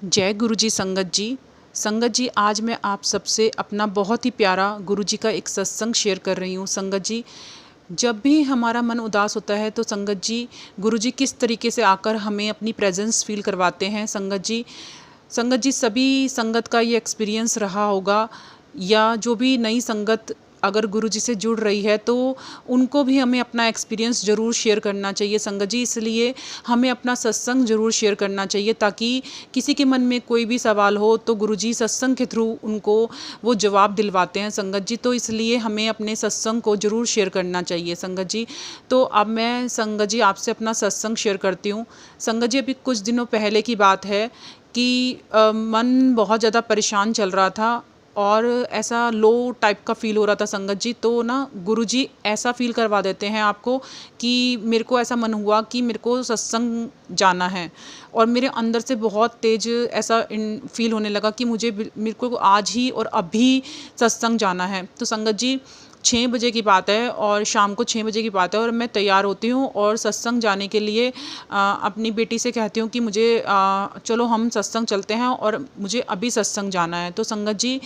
जय गुरु जी संगत जी। संगत जी, आज मैं आप सबसे अपना बहुत ही प्यारा गुरु जी का एक सत्संग शेयर कर रही हूँ। संगत जी, जब भी हमारा मन उदास होता है तो संगत जी, गुरु जी किस तरीके से आकर हमें अपनी प्रेजेंस फील करवाते हैं। संगत जी सभी संगत का ये एक्सपीरियंस रहा होगा, या जो भी नई संगत अगर गुरु जी से जुड़ रही है तो उनको भी हमें अपना एक्सपीरियंस ज़रूर शेयर करना चाहिए संगत जी। इसलिए हमें अपना सत्संग ज़रूर शेयर करना चाहिए, ताकि किसी के मन में कोई भी सवाल हो तो गुरु जी सत्संग के थ्रू उनको वो जवाब दिलवाते हैं संगत जी। तो इसलिए हमें अपने सत्संग को ज़रूर शेयर करना चाहिए संगत जी। तो अब मैं संगत जी आपसे अपना सत्संग शेयर करती हूँ। संगत जी, अभी कुछ दिनों पहले की बात है कि मन बहुत ज़्यादा परेशान चल रहा था और ऐसा लो टाइप का फ़ील हो रहा था संगत जी। तो ना गुरुजी ऐसा फ़ील करवा देते हैं आपको कि मेरे को ऐसा मन हुआ कि मेरे को सत्संग जाना है, और मेरे अंदर से बहुत तेज़ ऐसा फ़ील होने लगा कि मेरे को आज ही और अभी सत्संग जाना है। तो संगत जी, 6 बजे की बात है और शाम को 6 बजे की बात है, और मैं तैयार होती हूँ और सत्संग जाने के लिए अपनी बेटी से कहती हूँ कि मुझे चलो हम सत्संग चलते हैं और मुझे अभी सत्संग जाना है। तो संगत जी,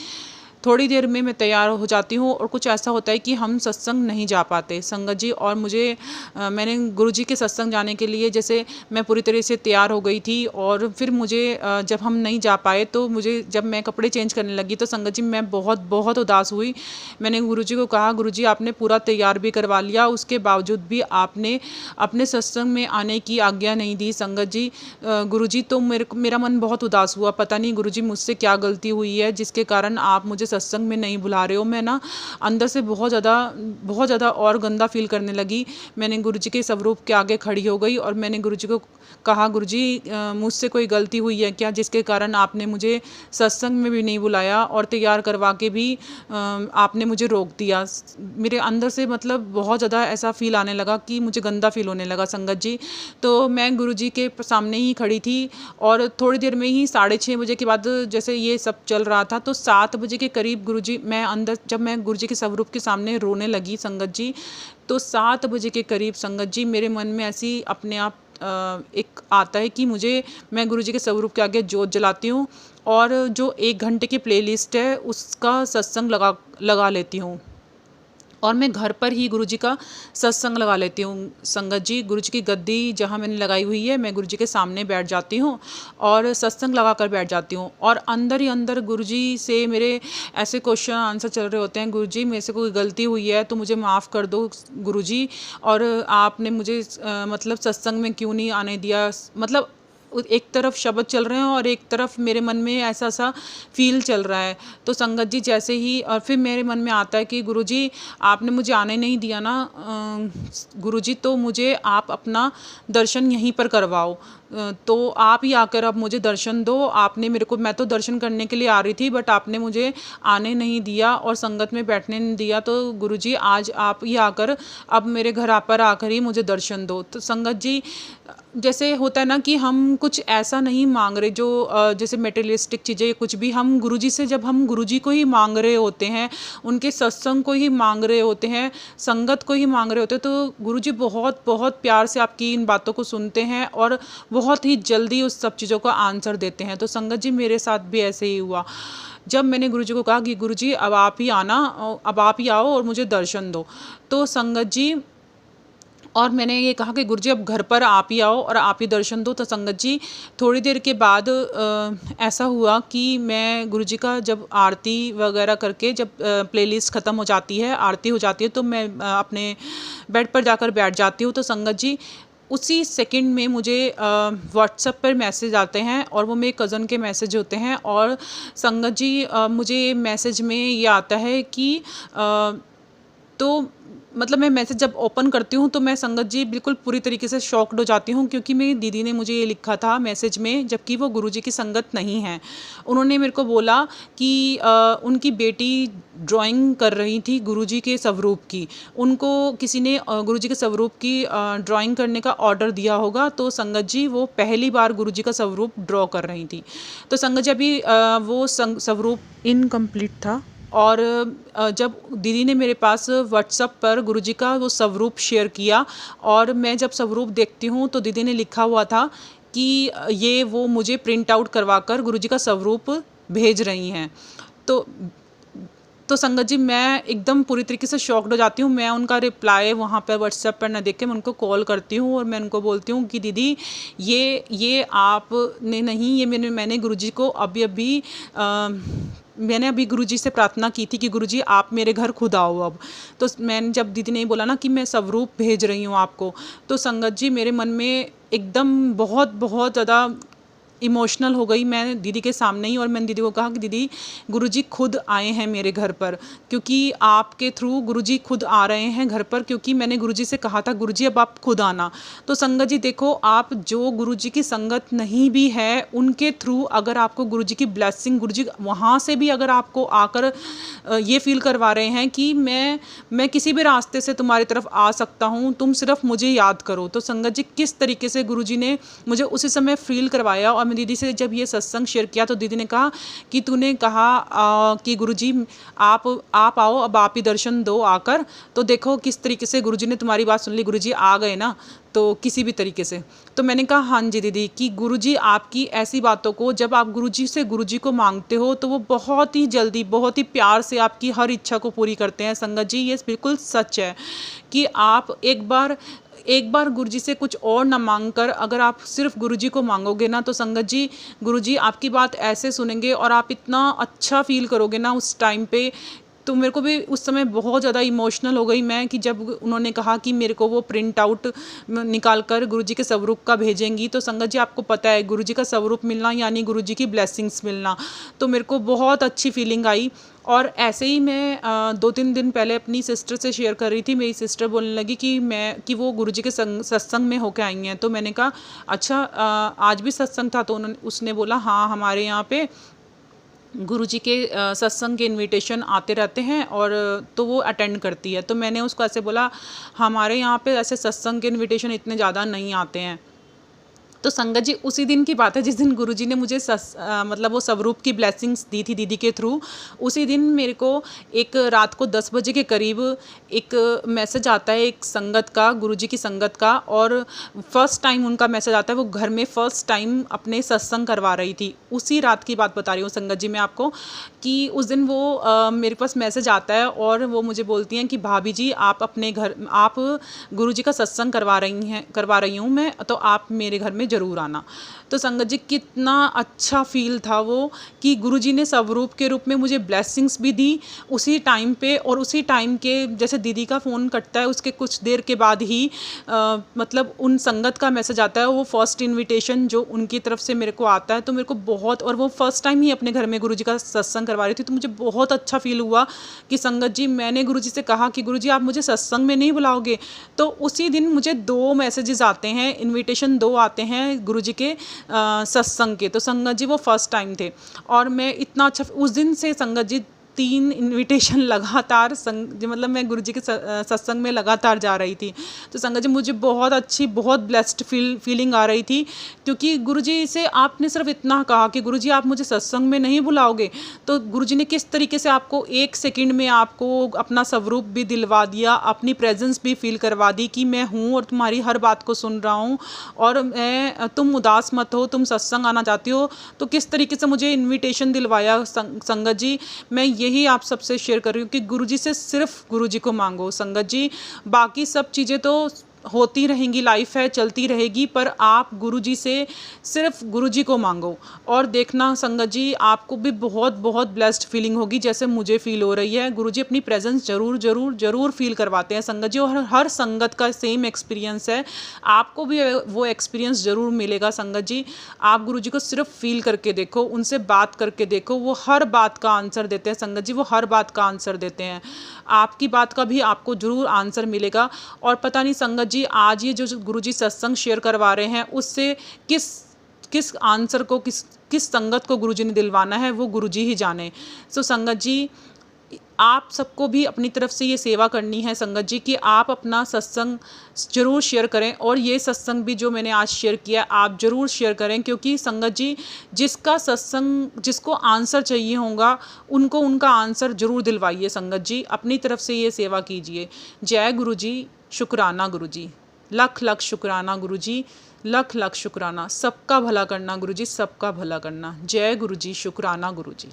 थोड़ी देर में मैं तैयार हो जाती हूँ और कुछ ऐसा होता है कि हम सत्संग नहीं जा पाते संगत जी। और मैंने गुरुजी के सत्संग जाने के लिए जैसे मैं पूरी तरह से तैयार हो गई थी, और फिर मुझे जब हम नहीं जा पाए तो मुझे जब मैं कपड़े चेंज करने लगी तो संगत जी मैं बहुत बहुत उदास हुई। मैंने गुरुजी को कहा, गुरुजी आपने पूरा तैयार भी करवा लिया, उसके बावजूद भी आपने अपने सत्संग में आने की आज्ञा नहीं दी संगत जी। गुरुजी, तो मेरा मन बहुत उदास हुआ। पता नहीं गुरुजी मुझसे क्या गलती हुई है जिसके कारण आप मुझे सत्संग में नहीं बुला रहे हो। मैं ना अंदर से बहुत ज़्यादा और गंदा फील करने लगी। मैंने गुरुजी के स्वरूप के आगे खड़ी हो गई और मैंने गुरुजी को कहा, गुरुजी मुझसे कोई गलती हुई है क्या जिसके कारण आपने मुझे सत्संग में भी नहीं बुलाया और तैयार करवा के भी आपने मुझे रोक दिया। मेरे अंदर से मतलब बहुत ज़्यादा ऐसा फील आने लगा कि मुझे गंदा फील होने लगा संगत जी। तो मैं गुरुजी के सामने ही खड़ी थी और थोड़ी देर में ही 6:30 बजे के बाद जैसे ये सब चल रहा था, तो 7 बजे के करीब जब मैं गुरुजी के स्वरूप के सामने रोने लगी संगत जी, तो 7 बजे के करीब संगत जी मेरे मन में ऐसी अपने आप एक आता है कि मैं गुरुजी के स्वरूप के आगे जोत जलाती हूँ और जो 1 घंटे की प्लेलिस्ट है उसका सत्संग लगा लेती हूँ, और मैं घर पर ही गुरुजी का सत्संग लगा लेती हूँ संगत जी। गुरुजी की गद्दी जहाँ मैंने लगाई हुई है, मैं गुरुजी के सामने बैठ जाती हूँ और सत्संग लगा कर बैठ जाती हूँ, और अंदर ही अंदर गुरुजी से मेरे ऐसे क्वेश्चन आंसर चल रहे होते हैं, गुरुजी मेरे से कोई गलती हुई है तो मुझे माफ़ कर दो गुरुजी, और आपने मुझे मतलब सत्संग में क्यों नहीं आने दिया। मतलब एक तरफ शब्द चल रहे हैं और एक तरफ मेरे मन में ऐसा सा फील चल रहा है। तो संगत जी जैसे ही और फिर मेरे मन में आता है कि गुरुजी आपने मुझे आने नहीं दिया ना, गुरुजी तो मुझे आप अपना दर्शन यहीं पर करवाओ। तो आप ही आकर अब मुझे दर्शन दो। मैं तो दर्शन करने के लिए आ रही थी, बट आपने मुझे आने नहीं दिया और संगत में बैठने नहीं दिया। तो गुरुजी आज आप ही आकर अब मेरे घर पर आकर ही मुझे दर्शन दो। तो संगत जी, जैसे होता है ना कि हम कुछ ऐसा नहीं मांग रहे जो जैसे मटेरियलिस्टिक चीज़ें कुछ भी, हम गुरुजी से जब हम गुरुजी को ही मांग रहे होते हैं, उनके सत्संग को ही मांग रहे होते हैं, संगत को ही मांग रहे होते हैं, तो गुरुजी बहुत बहुत प्यार से आपकी इन बातों को सुनते हैं और बहुत ही जल्दी उस सब चीज़ों का आंसर देते हैं। तो संगत जी मेरे साथ भी ऐसे ही हुआ। जब मैंने गुरुजी को कहा कि गुरुजी अब आप ही आना, अब आप ही आओ और मुझे दर्शन दो, तो संगत जी और मैंने ये कहा कि गुरुजी अब घर पर आप ही आओ और आप ही दर्शन दो। तो संगत जी थोड़ी देर के बाद ऐसा हुआ कि मैं गुरुजी का जब आरती वगैरह करके जब प्लेलिस्ट ख़त्म हो जाती है, आरती हो जाती है, तो मैं अपने बेड पर जाकर बैठ जाती हूँ। तो संगत जी उसी सेकंड में मुझे व्हाट्सएप पर मैसेज आते हैं, और वो मेरे कज़न के मैसेज होते हैं। और संगत जी मुझे मैसेज में ये आता है कि तो मतलब मैं मैसेज जब ओपन करती हूँ तो मैं संगत जी बिल्कुल पूरी तरीके से शॉक्ड हो जाती हूँ, क्योंकि मेरी दीदी ने मुझे ये लिखा था मैसेज में, जबकि वो गुरुजी की संगत नहीं है। उन्होंने मेरे को बोला कि उनकी बेटी ड्राइंग कर रही थी गुरुजी के स्वरूप की, उनको किसी ने गुरुजी के स्वरूप की ड्राइंग करने का ऑर्डर दिया होगा। तो संगत जी वो पहली बार गुरुजी का स्वरूप ड्रॉ कर रही थी। तो संगत जी अभी वो स्वरूप इनकम्प्लीट था, और जब दीदी ने मेरे पास व्हाट्सएप पर गुरुजी का वो स्वरूप शेयर किया, और मैं जब स्वरूप देखती हूँ तो दीदी ने लिखा हुआ था कि ये वो मुझे प्रिंट आउट करवा कर गुरुजी का स्वरूप भेज रही हैं। तो संगत जी मैं एकदम पूरी तरीके से शॉक्ड हो जाती हूँ। मैं उनका रिप्लाई वहाँ पे व्हाट्सएप पर ना देख के मैं उनको कॉल करती हूँ और मैं उनको बोलती हूँ कि दीदी ये आपने नहीं, ये मैंने गुरुजी को मैंने अभी गुरुजी से प्रार्थना की थी कि गुरुजी आप मेरे घर खुद आओ अब। तो मैंने जब दीदी ने बोला ना कि मैं स्वरूप भेज रही हूँ आपको, तो संगत जी मेरे मन में एकदम बहुत बहुत ज़्यादा इमोशनल हो गई मैं दीदी के सामने ही। और मैंने दीदी को कहा कि दीदी गुरुजी खुद आए हैं मेरे घर पर, क्योंकि आपके थ्रू गुरुजी खुद आ रहे हैं घर पर, क्योंकि मैंने गुरुजी से कहा था गुरुजी अब आप खुद आना। तो संगत जी देखो, आप जो गुरुजी की संगत नहीं भी है उनके थ्रू अगर आपको गुरुजी की ब्लेसिंग, गुरुजी वहाँ से भी अगर आपको आकर ये फील करवा रहे हैं कि मैं किसी भी रास्ते से तुम्हारी तरफ आ सकता हूँ, तुम सिर्फ मुझे याद करो। तो संगत जी किस तरीके से गुरुजी ने मुझे उसी समय फील करवाया। और मैं दीदी से जब ये सत्संग शेयर किया तो दीदी ने कहा कि तूने कहा कि गुरुजी आप आओ, अब आप ही दर्शन दो आकर। तो देखो किस तरीके से गुरुजी ने तुम्हारी बात सुन ली, गुरुजी आ गए ना, तो किसी भी तरीके से। तो मैंने कहा हाँ जी दीदी, कि गुरुजी आपकी ऐसी बातों को जब आप गुरुजी से गुरुजी को मांगते हो तो वो बहुत ही जल्दी, बहुत ही प्यार से आपकी हर इच्छा को पूरी करते हैं। संगत जी ये बिल्कुल सच है कि आप एक बार गुरुजी से कुछ और ना मांग कर अगर आप सिर्फ गुरुजी को मांगोगे ना, तो संगत जी गुरुजी आपकी बात ऐसे सुनेंगे और आप इतना अच्छा फील करोगे ना उस टाइम पे। तो मेरे को भी उस समय बहुत ज़्यादा इमोशनल हो गई मैं, कि जब उन्होंने कहा कि मेरे को वो प्रिंट आउट निकाल कर गुरुजी के स्वरूप का भेजेंगी। तो संगत जी आपको पता है गुरुजी का स्वरूप मिलना यानी गुरुजी की ब्लेसिंग्स मिलना। तो मेरे को बहुत अच्छी फीलिंग आई। और ऐसे ही मैं 2-3 दिन पहले अपनी सिस्टर से शेयर कर रही थी। मेरी सिस्टर बोलने लगी कि वो गुरुजी के सत्संग में होके आई हैं। तो मैंने कहा अच्छा आज भी सत्संग था? तो उसने बोला हाँ हमारे यहाँ पे गुरुजी के सत्संग के इनविटेशन आते रहते हैं और तो वो अटेंड करती है। तो मैंने उसको ऐसे बोला हमारे यहाँ पे ऐसे सत्संग के इनविटेशन इतने ज़्यादा नहीं आते हैं। तो संगत जी उसी दिन की बात है जिस दिन गुरुजी ने मुझे मतलब वो स्वरूप की ब्लेसिंग्स दी थी दीदी के थ्रू। उसी दिन मेरे को एक रात को 10 बजे के करीब एक मैसेज आता है एक संगत का, गुरुजी की संगत का। और फर्स्ट टाइम उनका मैसेज आता है, वो घर में फर्स्ट टाइम अपने सत्संग करवा रही थी। उसी रात की बात बता रही हूँ संगत जी मैं आपको, कि उस दिन वो मेरे पास मैसेज आता है और वो मुझे बोलती हैं कि भाभी जी आप अपने घर, आप गुरुजी का सत्संग करवा रही हूँ मैं, तो आप मेरे घर में ज़रूर आना। तो संगत जी कितना अच्छा फील था वो, कि गुरुजी ने स्वरूप के रूप में मुझे ब्लेसिंग्स भी दी उसी टाइम पे। और उसी टाइम के जैसे दीदी का फ़ोन कटता है उसके कुछ देर के बाद ही मतलब उन संगत का मैसेज आता है, वो फर्स्ट इनविटेशन जो उनकी तरफ से मेरे को आता है। तो मेरे को बहुत, और वो फर्स्ट टाइम ही अपने घर में गुरुजी का सत्संग करवा रही थी, तो मुझे बहुत अच्छा फील हुआ कि संगत जी मैंने गुरुजी से कहा कि गुरुजी आप मुझे सत्संग में नहीं बुलाओगे। तो उसी दिन मुझे 2 मैसेजेस आते हैं, इनविटेशन 2 आते हैं गुरुजी के सत्संग के। तो संगत जी वो फर्स्ट टाइम थे और मैं इतना अच्छा उस दिन से संगत जी 3 इनविटेशन लगातार मतलब मैं गुरुजी के सत्संग में लगातार जा रही थी। तो संगत जी मुझे बहुत अच्छी, बहुत ब्लेस्ड फीलिंग आ रही थी, क्योंकि गुरुजी से आपने सिर्फ इतना कहा कि गुरुजी आप मुझे सत्संग में नहीं बुलाओगे, तो गुरुजी ने किस तरीके से आपको 1 सेकंड में आपको अपना स्वरूप भी दिलवा दिया, अपनी प्रेजेंस भी फील करवा दी कि मैं हूँ और तुम्हारी हर बात को सुन रहा हूँ और तुम उदास मत हो, तुम सत्संग आना चाहती हो। तो किस तरीके से मुझे इन्विटेशन दिलवाया संगत जी, मैं यही आप सबसे शेयर कर रही हूँ कि गुरुजी से सिर्फ गुरुजी को मांगो संगत जी, बाकी सब चीज़ें तो होती रहेंगी, लाइफ है चलती रहेगी, पर आप गुरुजी से सिर्फ गुरुजी को मांगो और देखना संगत जी आपको भी बहुत बहुत ब्लेस्ड फीलिंग होगी जैसे मुझे फील हो रही है। गुरुजी अपनी प्रेजेंस जरूर जरूर जरूर फील करवाते हैं संगत जी, और हर संगत का सेम एक्सपीरियंस है, आपको भी वो एक्सपीरियंस ज़रूर मिलेगा संगत जी। आप गुरुजी को सिर्फ फील करके देखो, उनसे बात करके देखो, वो हर बात का आंसर देते हैं संगत जी, वो हर बात का आंसर देते हैं, आपकी बात का भी आपको ज़रूर आंसर मिलेगा। और पता नहीं संगत जी आज ये जो गुरुजी सत्संग शेयर करवा रहे हैं उससे किस आंसर को किस संगत को गुरुजी ने दिलवाना है वो गुरुजी ही जाने। सो संगत जी आप सबको भी अपनी तरफ से ये सेवा करनी है संगत जी कि आप अपना सत्संग ज़रूर शेयर करें, और ये सत्संग भी जो मैंने आज शेयर किया आप ज़रूर शेयर करें, क्योंकि संगत जी जिसका सत्संग जिसको आंसर चाहिए होगा उनको उनका आंसर ज़रूर दिलवाइए संगत जी, अपनी तरफ से ये सेवा कीजिए। जय गुरु जी, शुक्राना गुरु जी, लख लख शुक्राना गुरु जी, लख लख शुक्राना। सबका भला करना गुरु जी, सबका भला करना। जय गुरु जी, शुक्राना गुरु जी।